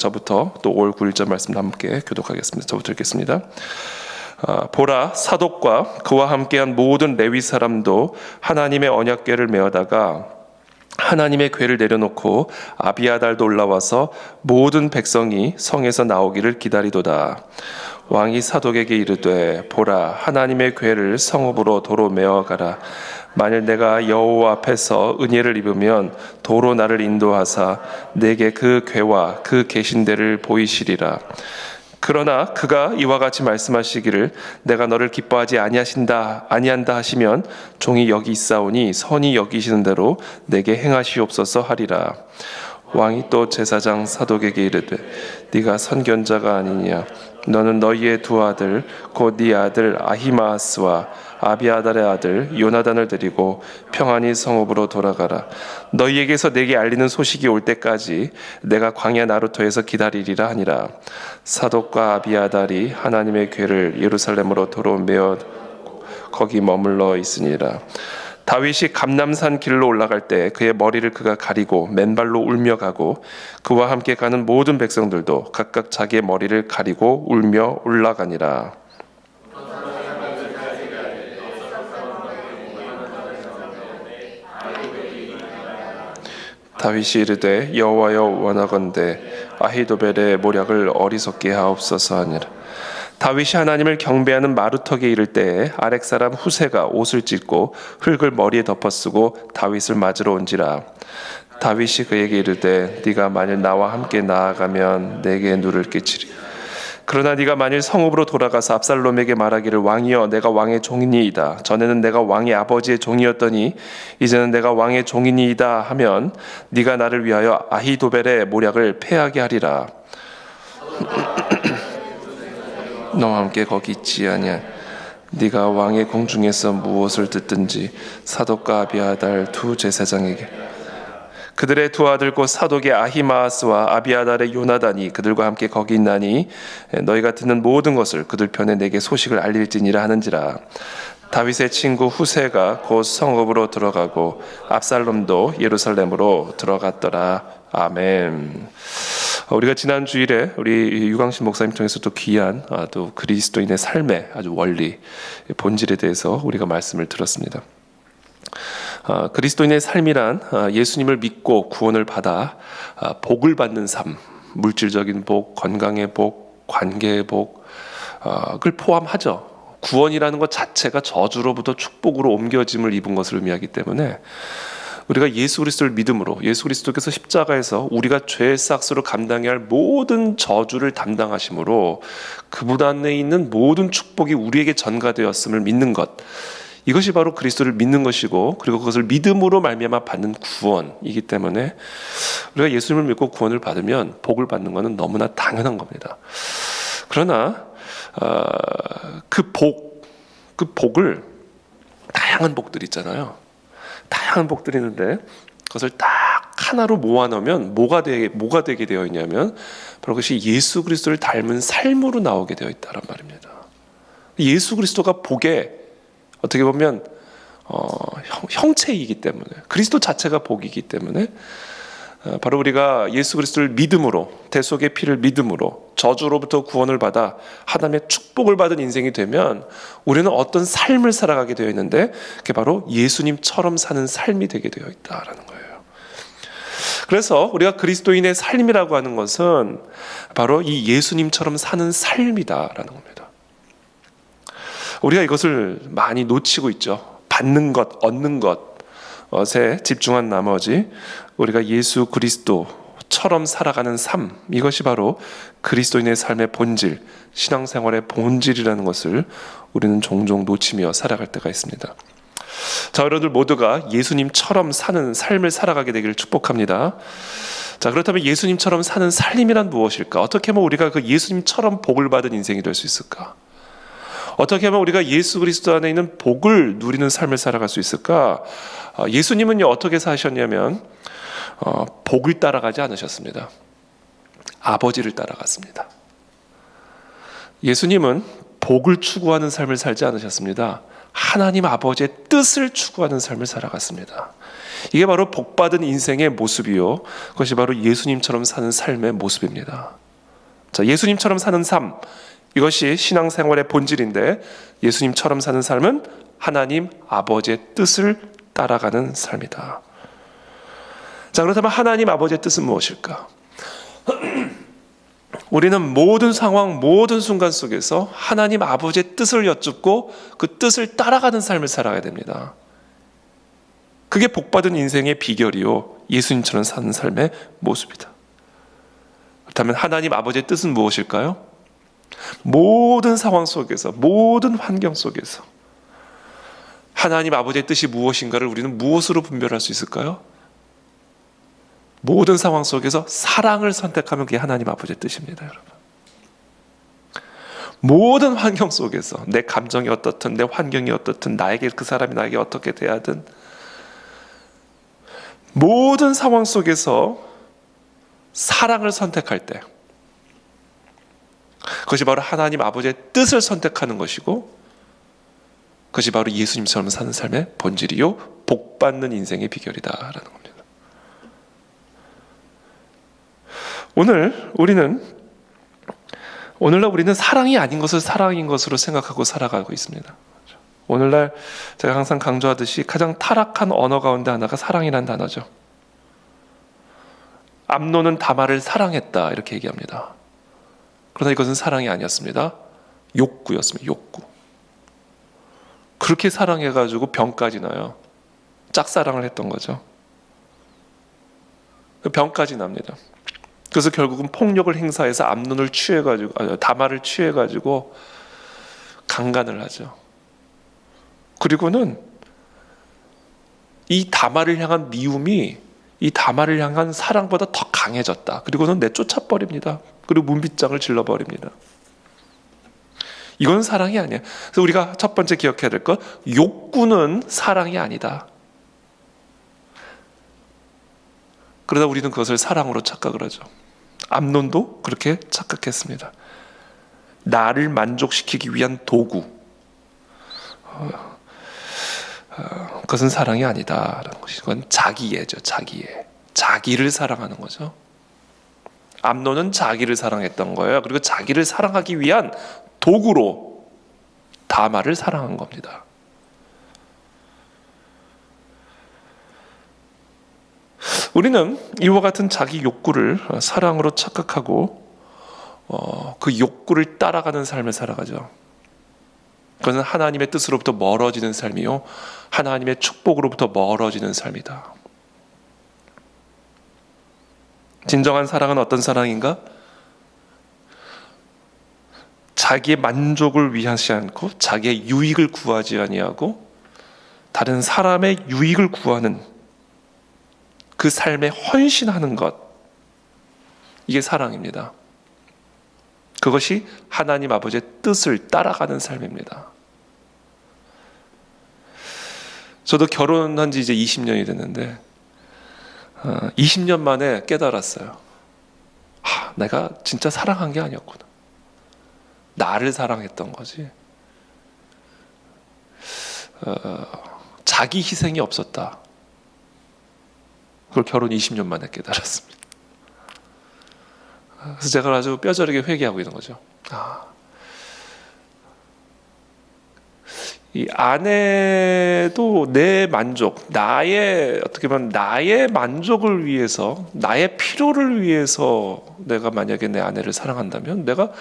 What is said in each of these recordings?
저부터 또 5월 9일절 말씀을 함께 교독하겠습니다. 저부터 읽겠습니다. 보라, 사독과 그와 함께한 모든 레위 사람도 하나님의 언약궤를 메어다가 하나님의 궤를 내려놓고 아비아달도 올라와서 모든 백성이 성에서 나오기를 기다리도다. 왕이 사독에게 이르되 보라, 하나님의 궤를 성읍으로 도로 메어가라. 만일 내가 여호와 앞에서 은혜를 입으면 도로 나를 인도하사 내게 그 궤와 그 계신 데를 보이시리라. 그러나 그가 이와 같이 말씀하시기를 내가 너를 기뻐하지 아니한다 하시면 종이 여기 있사오니 선히 여기시는 대로 내게 행하시옵소서 하리라. 왕이 또 제사장 사독에게 이르되 네가 선견자가 아니냐. 너는 너희의 두 아들 곧 네 아들 아히마아스와 아비아달의 아들 요나단을 데리고 평안히 성읍으로 돌아가라. 너희에게서 내게 알리는 소식이 올 때까지 내가 광야 나루터에서 기다리리라 하니라. 사독과 아비아달이 하나님의 궤를 예루살렘으로 도로 메어 거기 머물러 있으니라. 다윗이 감람산 길로 올라갈 때 그의 머리를 그가 가리고 맨발로 울며 가고 그와 함께 가는 모든 백성들도 각각 자기의 머리를 가리고 울며 올라가니라. 다윗이 이르되 여호와여 원하건대 아히도벨의 모략을 어리석게 하옵소서 하니라. 다윗이 하나님을 경배하는 마루턱에 이를 때에 아렉 사람 후세가 옷을 찢고 흙을 머리에 덮어쓰고 다윗을 맞으러 온지라. 다윗이 그에게 이르되 네가 만일 나와 함께 나아가면 내게 누를 끼치리. 그러나 네가 만일 성읍으로 돌아가서 압살롬에게 말하기를 왕이여 내가 왕의 종이니이다. 전에는 내가 왕의 아버지의 종이었더니 이제는 내가 왕의 종이니이다 하면 네가 나를 위하여 아히도벨의 모략을 패하게 하리라. 너와 함께 거기 있지 아니야. 네가 왕의 공중에서 무엇을 듣든지 사독과 아비아달 두 제사장에게 그들의 두 아들 곧 사독의 아히마아스와 아비아달의 요나단이 그들과 함께 거기 있나니 너희가 듣는 모든 것을 그들 편에 내게 소식을 알릴지니라 하는지라. 다윗의 친구 후세가 곧 성읍으로 들어가고 압살롬도 예루살렘으로 들어갔더라. 아멘. 우리가 지난 주일에 우리 유광신 목사님 통해서 또 귀한 또 그리스도인의 삶의 아주 원리, 본질에 대해서 우리가 말씀을 들었습니다. 그리스도인의 삶이란 예수님을 믿고 구원을 받아 복을 받는 삶, 물질적인 복, 건강의 복, 관계의 복을 포함하죠. 구원이라는 것 자체가 저주로부터 축복으로 옮겨짐을 입은 것을 의미하기 때문에 우리가 예수 그리스도를 믿음으로 예수 그리스도께서 십자가에서 우리가 죄의 싹스로 감당해야 할 모든 저주를 담당하심으로 그분 안에 있는 모든 축복이 우리에게 전가되었음을 믿는 것, 이것이 바로 그리스도를 믿는 것이고 그리고 그것을 믿음으로 말미암아 받는 구원이기 때문에 우리가 예수님을 믿고 구원을 받으면 복을 받는 것은 너무나 당연한 겁니다. 그러나 그 복을 다양한 복들이 있잖아요. 다양한 복들이 있는데 그것을 딱 하나로 모아놓으면 뭐가 되게 되어 있냐면 바로 그것이 예수 그리스도를 닮은 삶으로 나오게 되어 있다란 말입니다. 예수 그리스도가 복의 어떻게 보면 형체이기 때문에 그리스도 자체가 복이기 때문에 바로 우리가 예수 그리스도를 믿음으로 대속의 피를 믿음으로 저주로부터 구원을 받아 하나님의 축복을 받은 인생이 되면 우리는 어떤 삶을 살아가게 되어 있는데 그게 바로 예수님처럼 사는 삶이 되게 되어 있다라는 거예요. 그래서 우리가 그리스도인의 삶이라고 하는 것은 바로 이 예수님처럼 사는 삶이다라는 겁니다. 우리가 이것을 많이 놓치고 있죠. 받는 것, 얻는 것에 집중한 나머지 우리가 예수 그리스도처럼 살아가는 삶, 이것이 바로 그리스도인의 삶의 본질, 신앙생활의 본질이라는 것을 우리는 종종 놓치며 살아갈 때가 있습니다. 자, 여러분들 모두가 예수님처럼 사는 삶을 살아가게 되기를 축복합니다. 자, 그렇다면 예수님처럼 사는 삶이란 무엇일까? 어떻게 하면 우리가 그 예수님처럼 복을 받은 인생이 될 수 있을까? 어떻게 하면 우리가 예수 그리스도 안에 있는 복을 누리는 삶을 살아갈 수 있을까? 예수님은요 어떻게 사셨냐면 복을 따라가지 않으셨습니다. 아버지를 따라갔습니다. 예수님은 복을 추구하는 삶을 살지 않으셨습니다. 하나님 아버지의 뜻을 추구하는 삶을 살아갔습니다. 이게 바로 복받은 인생의 모습이요, 그것이 바로 예수님처럼 사는 삶의 모습입니다. 자, 예수님처럼 사는 삶, 이것이 신앙생활의 본질인데, 예수님처럼 사는 삶은 하나님 아버지의 뜻을 따라가는 삶이다. 자, 그렇다면 하나님 아버지의 뜻은 무엇일까? 우리는 모든 상황, 모든 순간 속에서 하나님 아버지의 뜻을 여쭙고 그 뜻을 따라가는 삶을 살아야 됩니다. 그게 복받은 인생의 비결이요, 예수님처럼 사는 삶의 모습이다. 그렇다면 하나님 아버지의 뜻은 무엇일까요? 모든 상황 속에서, 모든 환경 속에서 하나님 아버지의 뜻이 무엇인가를 우리는 무엇으로 분별할 수 있을까요? 모든 상황 속에서 사랑을 선택하면 그게 하나님 아버지의 뜻입니다, 여러분. 모든 환경 속에서 내 감정이 어떻든, 내 환경이 어떻든, 나에게 그 사람이 나에게 어떻게 대하든, 모든 상황 속에서 사랑을 선택할 때, 그것이 바로 하나님 아버지의 뜻을 선택하는 것이고, 그것이 바로 예수님처럼 사는 삶의 본질이요, 복받는 인생의 비결이다라는 겁니다. 오늘날 우리는 사랑이 아닌 것을 사랑인 것으로 생각하고 살아가고 있습니다. 오늘날 제가 항상 강조하듯이 가장 타락한 언어 가운데 하나가 사랑이라는 단어죠. 암논은 다말을 사랑했다, 이렇게 얘기합니다. 그러나 이것은 사랑이 아니었습니다. 욕구였습니다. 욕구. 그렇게 사랑해가지고 병까지 나요. 짝사랑을 했던 거죠. 병까지 납니다. 그래서 결국은 폭력을 행사해서 암논을 취해가지고, 다말을 취해가지고 강간을 하죠. 그리고는 이 다말을 향한 미움이 이 다말을 향한 사랑보다 더 강해졌다. 그리고는 내쫓아 버립니다. 그리고 문빗장을 질러 버립니다. 이건 사랑이 아니야. 그래서 우리가 첫 번째 기억해야 될 것, 욕구는 사랑이 아니다. 그러다 우리는 그것을 사랑으로 착각을 하죠. 암논도 그렇게 착각했습니다. 나를 만족시키기 위한 도구, 그것은 사랑이 아니다라는 것이, 그건 자기애죠. 자기를 사랑하는 거죠. 암논은 자기를 사랑했던 거예요. 그리고 자기를 사랑하기 위한 도구로 다말을 사랑한 겁니다. 우리는 이와 같은 자기 욕구를 사랑으로 착각하고 그 욕구를 따라가는 삶을 살아가죠. 그것은 하나님의 뜻으로부터 멀어지는 삶이요, 하나님의 축복으로부터 멀어지는 삶이다. 진정한 사랑은 어떤 사랑인가? 자기의 만족을 위하지 않고 자기의 유익을 구하지 아니하고 다른 사람의 유익을 구하는 그 삶에 헌신하는 것, 이게 사랑입니다. 그것이 하나님 아버지의 뜻을 따라가는 삶입니다. 저도 결혼한 지 이제 20년이 됐는데 20년 만에 깨달았어요. 내가 진짜 사랑한 게 아니었구나. 나를 사랑했던 거지. 자기 희생이 없었다. 그걸 결혼 20년 만에 깨달았습니다. 그래서 제가 아주 뼈저리게 회개하고 있는 거죠. 이 아내도 내 만족, 어떻게 보면 나의 만족을 위해서, 나의 필요를 위해서 내가 만약에 내 아내를 사랑한다면 내가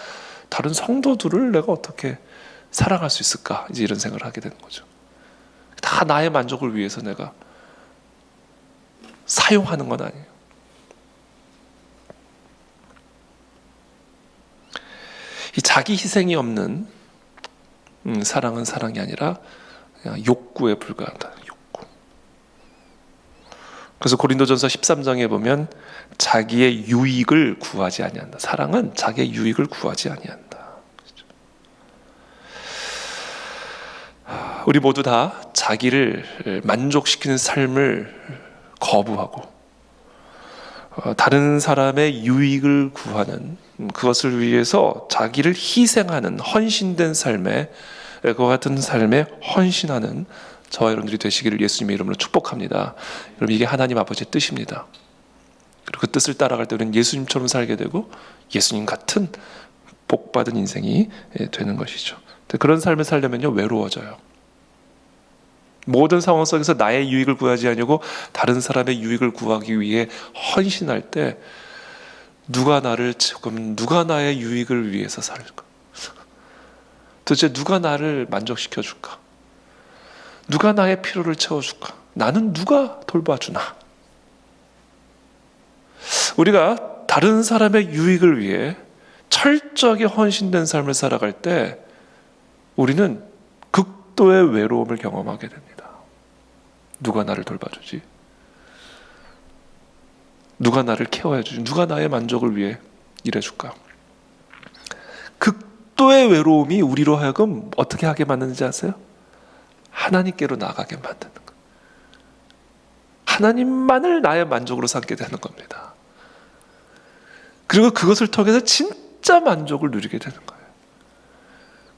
다른 성도들을 내가 어떻게 사랑할 수 있을까? 이제 이런 생각을 하게 되는 거죠. 다 나의 만족을 위해서 내가 사용하는 건 아니에요. 이 자기 희생이 없는 사랑은 사랑이 아니라 그냥 욕구에 불과하다. 욕구. 그래서 고린도전서 13장에 보면 자기의 유익을 구하지 아니한다. 사랑은 자기의 유익을 구하지 아니한다. 우리 모두 다 자기를 만족시키는 삶을 거부하고 다른 사람의 유익을 구하는, 그것을 위해서 자기를 희생하는 헌신된 삶에, 그와 같은 삶에 헌신하는 저와 여러분들이 되시기를 예수님의 이름으로 축복합니다. 여러분, 이게 하나님 아버지의 뜻입니다. 그리고 그 뜻을 따라갈 때 우리는 예수님처럼 살게 되고 예수님 같은 복받은 인생이 되는 것이죠. 그런 삶을 살려면요, 외로워져요. 모든 상황 속에서 나의 유익을 구하지 않으려고 다른 사람의 유익을 구하기 위해 헌신할 때 누가 나의 유익을 위해서 살까? 도대체 누가 나를 만족시켜 줄까? 누가 나의 필요를 채워줄까? 나는 누가 돌봐주나? 우리가 다른 사람의 유익을 위해 철저하게 헌신된 삶을 살아갈 때 우리는 극도의 외로움을 경험하게 됩니다. 누가 나를 돌봐주지? 누가 나를 케어해주지? 누가 나의 만족을 위해 일해줄까? 극도의 외로움이 우리로 하여금 어떻게 하게 만드는지 아세요? 하나님께로 나가게 만드는 거예요. 하나님만을 나의 만족으로 삼게 되는 겁니다. 그리고 그것을 통해서 진짜 만족을 누리게 되는 거예요.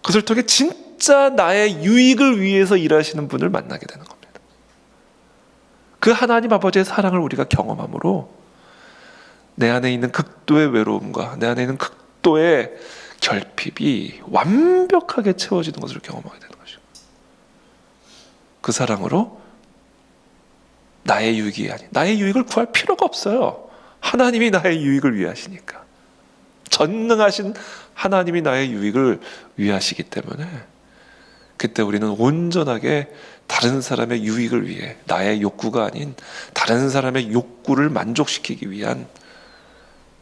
그것을 통해 진짜 나의 유익을 위해서 일하시는 분을 만나게 되는 겁니다. 그 하나님 아버지의 사랑을 우리가 경험함으로 내 안에 있는 극도의 외로움과 내 안에 있는 극도의 결핍이 완벽하게 채워지는 것을 경험하게 되는 것이죠. 그 사랑으로 나의 유익이 아닌, 나의 유익을 구할 필요가 없어요. 하나님이 나의 유익을 위하시니까. 전능하신 하나님이 나의 유익을 위하시기 때문에 그때 우리는 온전하게 다른 사람의 유익을 위해, 나의 욕구가 아닌 다른 사람의 욕구를 만족시키기 위한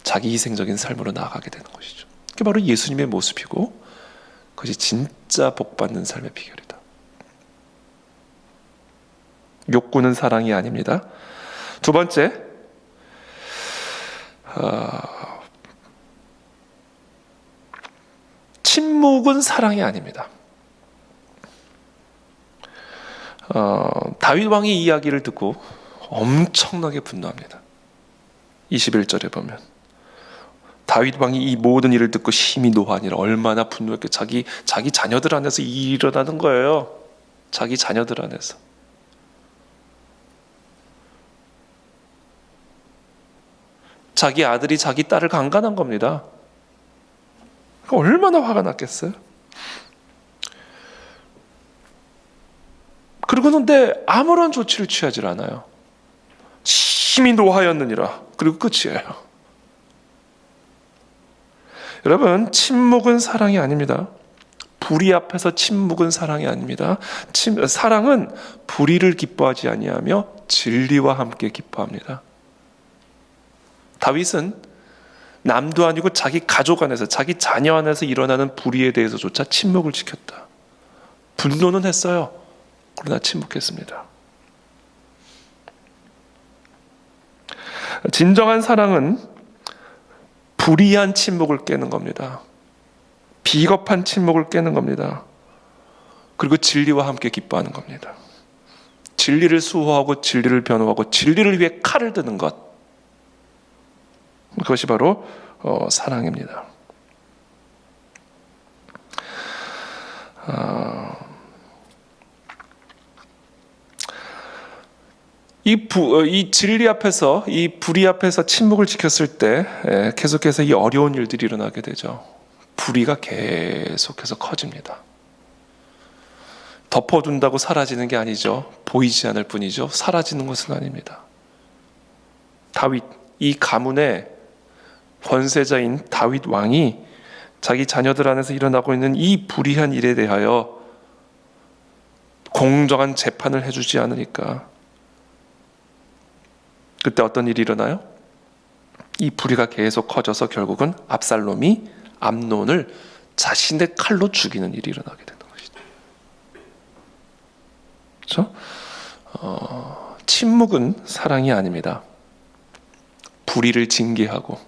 자기 희생적인 삶으로 나아가게 되는 것이죠. 그게 바로 예수님의 모습이고 그것이 진짜 복받는 삶의 비결이다. 욕구는 사랑이 아닙니다. 두 번째, 침묵은 사랑이 아닙니다. 다윗 왕이 이 이야기를 듣고 엄청나게 분노합니다. 21절에 보면 다윗 왕이 이 모든 일을 듣고 심히 노하니라. 얼마나 분노했게. 자기 자녀들 안에서 이 일이 일어나는 거예요. 자기 자녀들 안에서. 자기 아들이 자기 딸을 강간한 겁니다. 얼마나 화가 났겠어요? 그러는데 아무런 조치를 취하지 않아요. 심히 노하였느니라. 그리고 끝이에요. 여러분, 침묵은 사랑이 아닙니다. 불의 앞에서 침묵은 사랑이 아닙니다. 사랑은 불의를 기뻐하지 아니하며 진리와 함께 기뻐합니다. 다윗은 남도 아니고 자기 가족 안에서, 자기 자녀 안에서 일어나는 불의에 대해서조차 침묵을 지켰다. 분노는 했어요. 그러나 침묵했습니다. 진정한 사랑은 불의한 침묵을 깨는 겁니다. 비겁한 침묵을 깨는 겁니다. 그리고 진리와 함께 기뻐하는 겁니다. 진리를 수호하고 진리를 변호하고 진리를 위해 칼을 드는 것, 그것이 바로 사랑입니다. 이 진리 앞에서, 이 불의 앞에서 침묵을 지켰을 때 계속해서 이 어려운 일들이 일어나게 되죠. 불의가 계속해서 커집니다. 덮어둔다고 사라지는 게 아니죠. 보이지 않을 뿐이죠. 사라지는 것은 아닙니다. 다윗, 이 가문의 권세자인 다윗 왕이 자기 자녀들 안에서 일어나고 있는 이 불의한 일에 대하여 공정한 재판을 해주지 않으니까 그때 어떤 일이 일어나요? 이 불의가 계속 커져서 결국은 압살롬이 암논을 자신의 칼로 죽이는 일이 일어나게 되는 것이죠. 그렇죠? 침묵은 사랑이 아닙니다. 불의를 징계하고,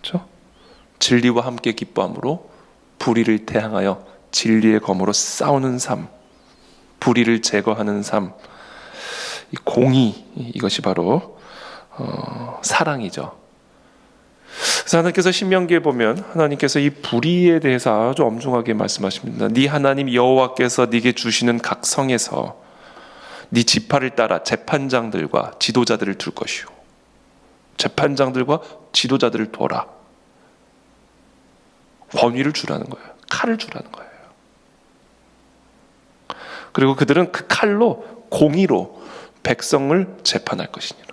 그렇죠? 진리와 함께 기뻐함으로 불의를 대항하여 진리의 검으로 싸우는 삶, 불의를 제거하는 삶, 이 공의, 이것이 바로 사랑이죠. 그래서 하나님께서 신명기에 보면 하나님께서 이 불의에 대해서 아주 엄중하게 말씀하십니다. 네 하나님 여호와께서 네게 주시는 각 성에서 네 지파를 따라 재판장들과 지도자들을 둘 것이요. 재판장들과 지도자들을 둬라. 권위를 주라는 거예요. 칼을 주라는 거예요. 그리고 그들은 그 칼로 공의로 백성을 재판할 것이니라.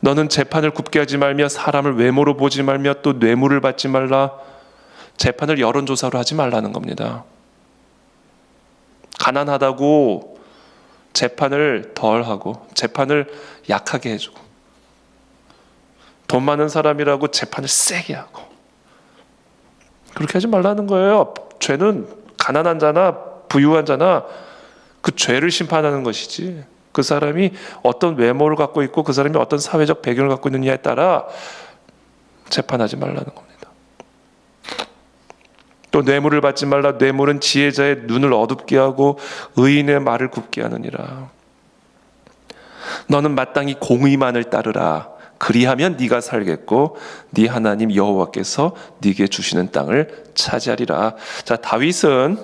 너는 재판을 굽게 하지 말며 사람을 외모로 보지 말며 또 뇌물을 받지 말라. 재판을 여론조사로 하지 말라는 겁니다. 가난하다고 재판을 덜하고 재판을 약하게 해주고 돈 많은 사람이라고 재판을 세게 하고 그렇게 하지 말라는 거예요. 죄는 가난한 자나 부유한 자나 그 죄를 심판하는 것이지 그 사람이 어떤 외모를 갖고 있고 그 사람이 어떤 사회적 배경을 갖고 있느냐에 따라 재판하지 말라는 겁니다. 또 뇌물을 받지 말라. 뇌물은 지혜자의 눈을 어둡게 하고 의인의 말을 굽게 하느니라. 너는 마땅히 공의만을 따르라. 그리하면 네가 살겠고 네 하나님 여호와께서 네게 주시는 땅을 차지하리라. 자, 다윗은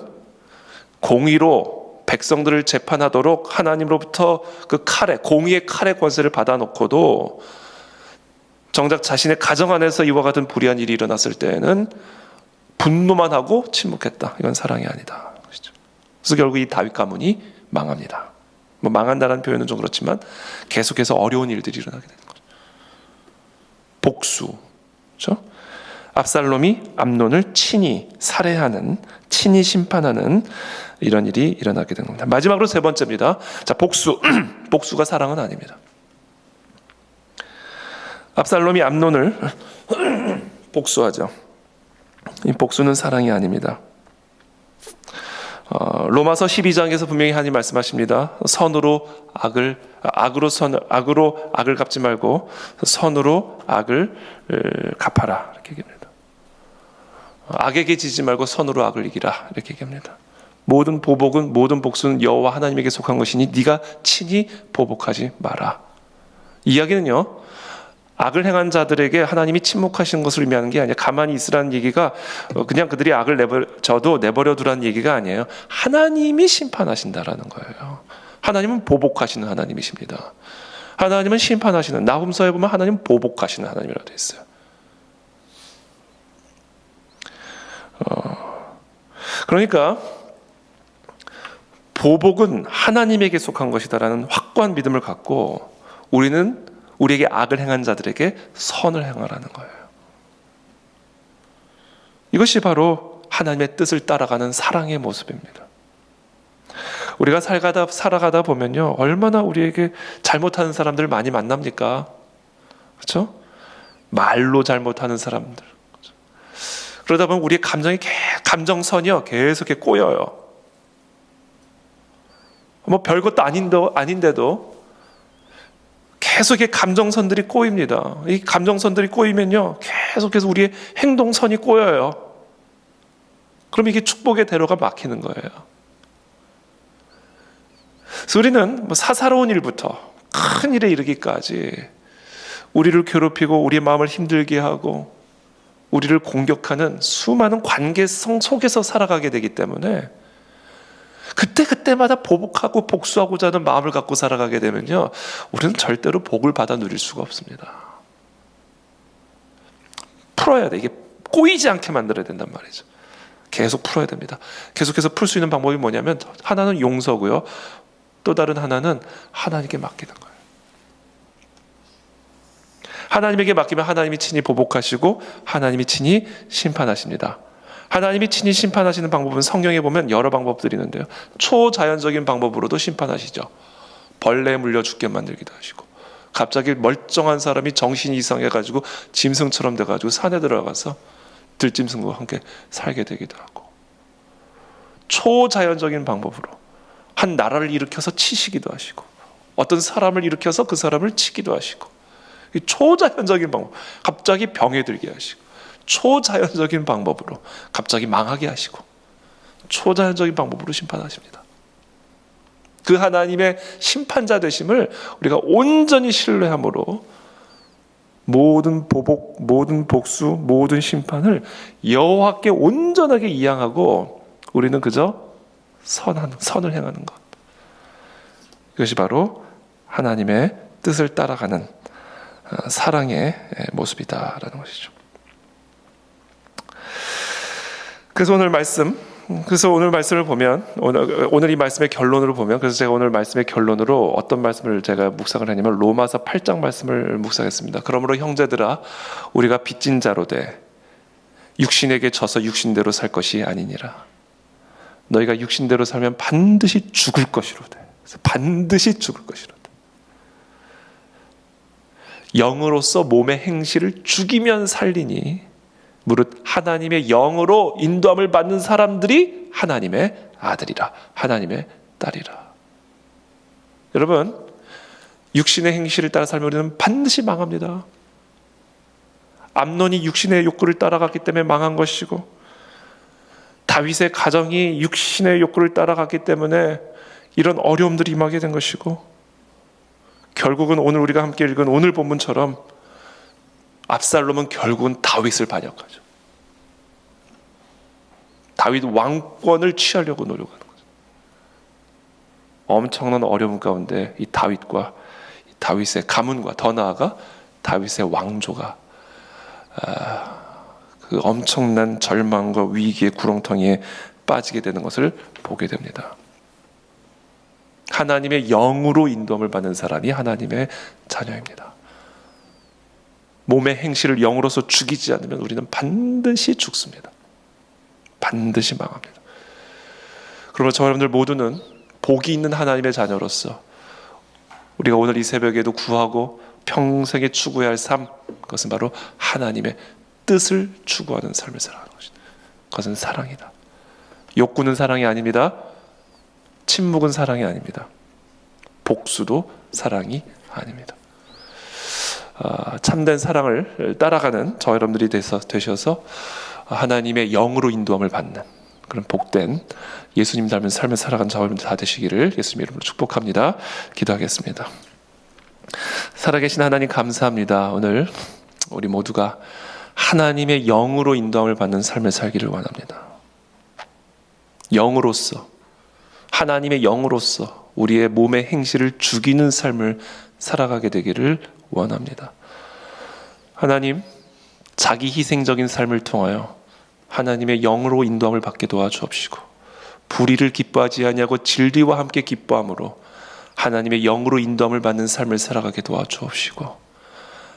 공의로 백성들을 재판하도록 하나님으로부터 그 칼의 공의의 칼의 권세를 받아놓고도 정작 자신의 가정 안에서 이와 같은 불의한 일이 일어났을 때에는 분노만 하고 침묵했다. 이건 사랑이 아니다. 그래서 결국 이 다윗 가문이 망합니다. 뭐 망한다는 표현은 좀 그렇지만 계속해서 어려운 일들이 일어나게 되는 거죠. 복수, 그렇죠? 압살롬이 암논을 친히 살해하는, 친히 심판하는 이런 일이 일어나게 된 겁니다. 마지막으로 세 번째입니다. 자, 복수. 복수가 사랑은 아닙니다. 압살롬이 암논을 복수하죠. 이 복수는 사랑이 아닙니다. 로마서 12장에서 분명히 하나님 말씀하십니다. 선으로 악으로 악을 갚지 말고 선으로 악을 갚아라 이렇게 얘기합니다. 악에게 지지 말고 선으로 악을 이기라 이렇게 얘기합니다. 모든 보복은 모든 복수는 여호와 하나님에게 속한 것이니 네가 친히 보복하지 마라. 이야기는요. 악을 행한 자들에게 하나님이 침묵하시는 것을 의미하는 게 아니라 가만히 있으라는 얘기가 그냥 그들이 악을 내버려 두라는 얘기가 아니에요. 하나님이 심판하신다라는 거예요. 하나님은 보복하시는 하나님이십니다. 하나님은 심판하시는, 나훔서에 보면 하나님은 보복하시는 하나님이라고 되어 있어요. 그러니까 보복은 하나님에게 속한 것이다라는 확고한 믿음을 갖고 우리는 우리에게 악을 행한 자들에게 선을 행하라는 거예요. 이것이 바로 하나님의 뜻을 따라가는 사랑의 모습입니다. 우리가 살아가다 보면요, 얼마나 우리에게 잘못하는 사람들을 많이 만납니까? 그렇죠? 말로 잘못하는 사람들. 그렇죠? 그러다 보면 우리의 감정선이요 계속 이렇게 꼬여요. 뭐 별것도 아닌데도 계속의 감정선들이 꼬입니다. 이 감정선들이 꼬이면요 계속해서 우리의 행동선이 꼬여요. 그럼 이게 축복의 대로가 막히는 거예요. 그래서 우리는 뭐 사사로운 일부터 큰 일에 이르기까지 우리를 괴롭히고 우리의 마음을 힘들게 하고 우리를 공격하는 수많은 관계성 속에서 살아가게 되기 때문에 그때마다 보복하고 복수하고자 하는 마음을 갖고 살아가게 되면요, 우리는 절대로 복을 받아 누릴 수가 없습니다. 풀어야 돼. 이게 꼬이지 않게 만들어야 된단 말이죠. 계속 풀어야 됩니다. 계속해서 풀 수 있는 방법이 뭐냐면 하나는 용서고요, 또 다른 하나는 하나님께 맡기는 거예요. 하나님에게 맡기면 하나님이 친히 보복하시고 하나님이 친히 심판하십니다. 하나님이 친히 심판하시는 방법은 성경에 보면 여러 방법들이 있는데요. 초자연적인 방법으로도 심판하시죠. 벌레에 물려 죽게 만들기도 하시고, 갑자기 멀쩡한 사람이 정신이 이상해가지고 짐승처럼 돼가지고 산에 들어가서 들짐승과 함께 살게 되기도 하고, 초자연적인 방법으로 한 나라를 일으켜서 치시기도 하시고, 어떤 사람을 일으켜서 그 사람을 치기도 하시고, 이 초자연적인 방법, 갑자기 병에 들게 하시고, 초자연적인 방법으로 갑자기 망하게 하시고, 초자연적인 방법으로 심판하십니다. 그 하나님의 심판자 되심을 우리가 온전히 신뢰함으로 모든 보복, 모든 복수, 모든 심판을 여호와께 온전하게 이양하고 우리는 그저 선을 행하는 것, 이것이 바로 하나님의 뜻을 따라가는 사랑의 모습이다라는 것이죠. 그래서 오늘 말씀을 보면 오늘 이 말씀의 결론으로 보면, 그래서 제가 오늘 말씀의 결론으로 어떤 말씀을 제가 묵상을 하냐면 로마서 8장 말씀을 묵상했습니다. 그러므로 형제들아, 우리가 빚진 자로 돼 육신에게 져서 육신대로 살 것이 아니니라. 너희가 육신대로 살면 반드시 죽을 것이로되. 반드시 죽을 것이로되. 영으로서 몸의 행실을 죽이면 살리니 무릇 하나님의 영으로 인도함을 받는 사람들이 하나님의 아들이라, 하나님의 딸이라. 여러분, 육신의 행실을 따라 살면 우리는 반드시 망합니다. 암논이 육신의 욕구를 따라갔기 때문에 망한 것이고, 다윗의 가정이 육신의 욕구를 따라갔기 때문에 이런 어려움들이 임하게 된 것이고, 결국은 오늘 우리가 함께 읽은 오늘 본문처럼 압살롬은 결국은 다윗을 반역하죠. 다윗 왕권을 취하려고 노력하는 거죠. 엄청난 어려움 가운데 이 다윗과 다윗의 가문과 더 나아가 다윗의 왕조가 그 엄청난 절망과 위기의 구렁텅이에 빠지게 되는 것을 보게 됩니다. 하나님의 영으로 인도함을 받는 사람이 하나님의 자녀입니다. 몸의 행실을 영으로서 죽이지 않으면 우리는 반드시 죽습니다. 반드시 망합니다. 그러면 저 여러분들 모두는 복이 있는 하나님의 자녀로서 우리가 오늘 이 새벽에도 구하고 평생에 추구해야 할 삶, 그것은 바로 하나님의 뜻을 추구하는 삶을 살아가는 것입니다. 그것은 사랑이다. 욕구는 사랑이 아닙니다. 침묵은 사랑이 아닙니다. 복수도 사랑이 아닙니다. 참된 사랑을 따라가는 저 여러분들이 되셔서 하나님의 영으로 인도함을 받는 그런 복된 예수님 닮은 삶을 살아가는 저 여러분들 다 되시기를 예수님 이름으로 축복합니다. 기도하겠습니다. 살아계신 하나님 감사합니다. 오늘 우리 모두가 하나님의 영으로 인도함을 받는 삶을 살기를 원합니다. 영으로서, 하나님의 영으로서 우리의 몸의 행실을 죽이는 삶을 살아가게 되기를 원합니다. 하나님, 자기 희생적인 삶을 통하여 하나님의 영으로 인도함을 받게 도와주옵시고, 불의를 기뻐하지 아니하고 진리와 함께 기뻐함으로 하나님의 영으로 인도함을 받는 삶을 살아가게 도와주옵시고,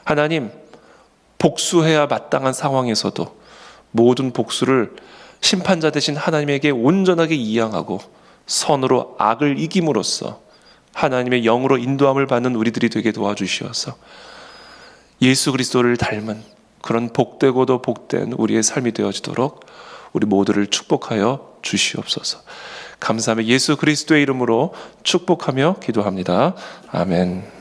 하나님, 복수해야 마땅한 상황에서도 모든 복수를 심판자 되신 하나님에게 온전하게 이양하고 선으로 악을 이김으로써 하나님의 영으로 인도함을 받는 우리들이 되게 도와주시어서 예수 그리스도를 닮은 그런 복되고도 복된 우리의 삶이 되어지도록 우리 모두를 축복하여 주시옵소서. 감사하며 예수 그리스도의 이름으로 축복하며 기도합니다. 아멘.